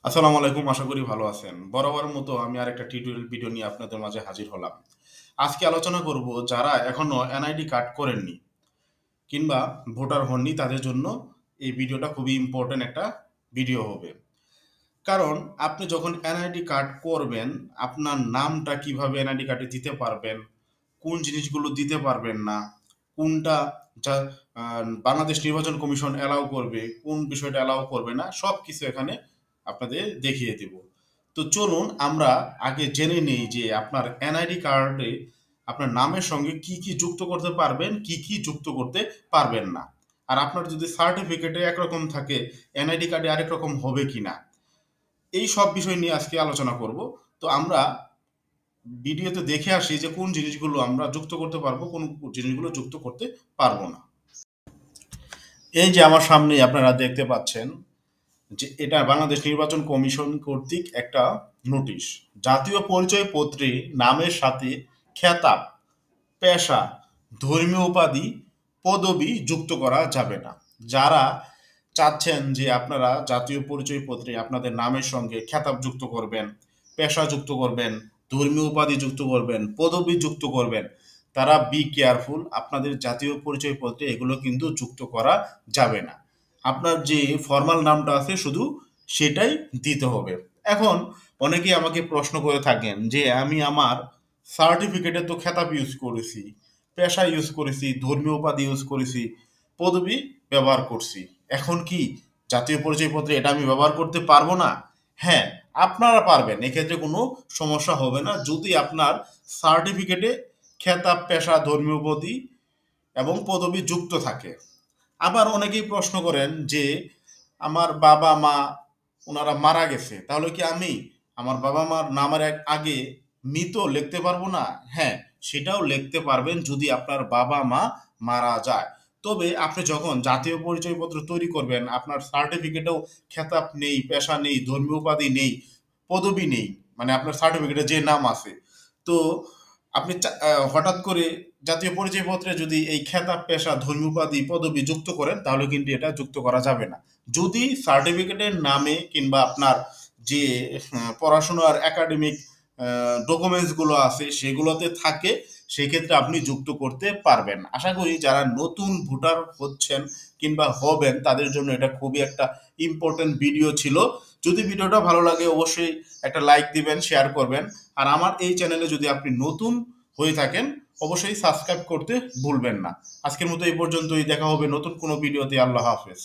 আসসালামু আলাইকুম। আশা করি ভালো আছেন। বরাবরের মতো আমি আরেকটা টিউটোরিয়াল ভিডিও নিয়ে আপনাদের মাঝে হাজির হলাম। আজকে আলোচনা করব যারা এখনো এনআইডি কার্ড করেননি কিংবা ভোটার হননি তাদের জন্য এই ভিডিওটা খুবই ইম্পোর্টেন্ট একটা ভিডিও হবে। কারণ আপনি যখন এনআইডি কার্ড করবেন, আপনার নামটা কিভাবে এনআইডি কার্ডে দিতে পারবেন, কোন জিনিসগুলো দিতে পারবেন না, কোনটা যা বাংলাদেশ নির্বাচন কমিশন অ্যালাউ করবে, কোন বিষয়টা অ্যালাউ করবে না, সব কিছু এখানে আপনাদের দেখিয়ে দেব। তো চলুন আমরা আগে জেনে নেই যে আপনার এনআইডি কার্ডে আপনার নামের সঙ্গে কি কি যুক্ত করতে পারবেন, কি কি যুক্ত করতে পারবেন না। আর আপনার যদি সার্টিফিকেটে একরকম থাকে, এনআইডি কার্ডে আরেক রকম হবে কিনা, এই সব বিষয় নিয়ে আজকে আলোচনা করব। তো আমরা ভিডিওতে দেখে আসি যে কোন জিনিসগুলো আমরা যুক্ত করতে পারবো, কোন জিনিসগুলো যুক্ত করতে পারবো না। এই যে আমার সামনে আপনারা দেখতে পাচ্ছেন যে এটা বাংলাদেশ নির্বাচন কমিশন কর্তৃক একটা নোটিশ। জাতীয় পরিচয়পত্রে নামের সাথে খেতাব, পেশা, ধর্মীয় উপাধি, পদবি যুক্ত করা যাবে না। যারা চাচ্ছেন যে আপনারা জাতীয় পরিচয়পত্রে আপনাদের নামের সঙ্গে খেতাব যুক্ত করবেন, পেশা যুক্ত করবেন, ধর্মীয় উপাধি যুক্ত করবেন, পদবি যুক্ত করবেন, তারা বি কেয়ারফুল। আপনাদের জাতীয় পরিচয়পত্রে এগুলো কিন্তু যুক্ত করা যাবে না। আপনার যে ফর্মাল নামটা আছে শুধু সেটাই দিতে হবে। এখন অনেকেই আমাকে প্রশ্ন করে থাকেন যে আমি আমার সার্টিফিকেটে তো খেতাব ইউজ করেছি, পেশা ইউজ করেছি, ধর্মীয় উপাধি ইউজ করেছি, পদবি ব্যবহার করছি, এখন কি জাতীয় পরিচয়পত্রে এটা আমি ব্যবহার করতে পারবো না? হ্যাঁ, আপনারা পারবেন, এক্ষেত্রে কোনো সমস্যা হবে না যদি আপনার সার্টিফিকেটে খেতাব, পেশা, ধর্মীয় উপাধি এবং পদবি যুক্ত থাকে। আবার অনেকেই প্রশ্ন করেন যে আমার বাবা মা ওনারা মারা গেছে, তাহলে কি আমি আমার বাবা মার নামের আগে মৃত লিখতে পারবো না? হ্যাঁ, সেটাও লিখতে পারবেন যদি আপনার বাবা মা মারা যায়। তবে আপনি যখন জাতীয় পরিচয়পত্র তৈরি করবেন, আপনার সার্টিফিকেটেও খেতাব নেই, পেশা নেই, ধর্মীয় উপাধি নেই, পদবি নেই, মানে আপনার সার্টিফিকেটে যে নাম আছে, তো আপনি হঠাৎ করে জাতীয় পরিচয়পত্রে যদি এই খেতাব, পেশা, ধর্মীয় উপাধি, পদবি যুক্ত করেন তাহলে কিন্তু এটা যুক্ত করা যাবে না। যদি সার্টিফিকেটের নামে কিংবা আপনার যে পড়াশোনার একাডেমিক ডকুমেন্টস গুলো আছে সেগুলোতে থাকে, সেক্ষেত্রে আপনি যুক্ত করতে পারবেন। আশা করি যারা নতুন ভোটার হচ্ছেন কিংবা হবেন তাদের জন্য এটা খুবই একটা ইম্পর্টেন্ট ভিডিও ছিল। যদি ভিডিওটা ভালো লাগে অবশ্যই একটা লাইক দিবেন, শেয়ার করবেন। আর আমার এই চ্যানেলে যদি আপনি নতুন হয়ে থাকেন অবশ্যই সাবস্ক্রাইব করতে ভুলবেন না। আজকের মতো এই পর্যন্তই, দেখা হবে নতুন কোনো ভিডিওতে। আল্লাহ হাফেজ।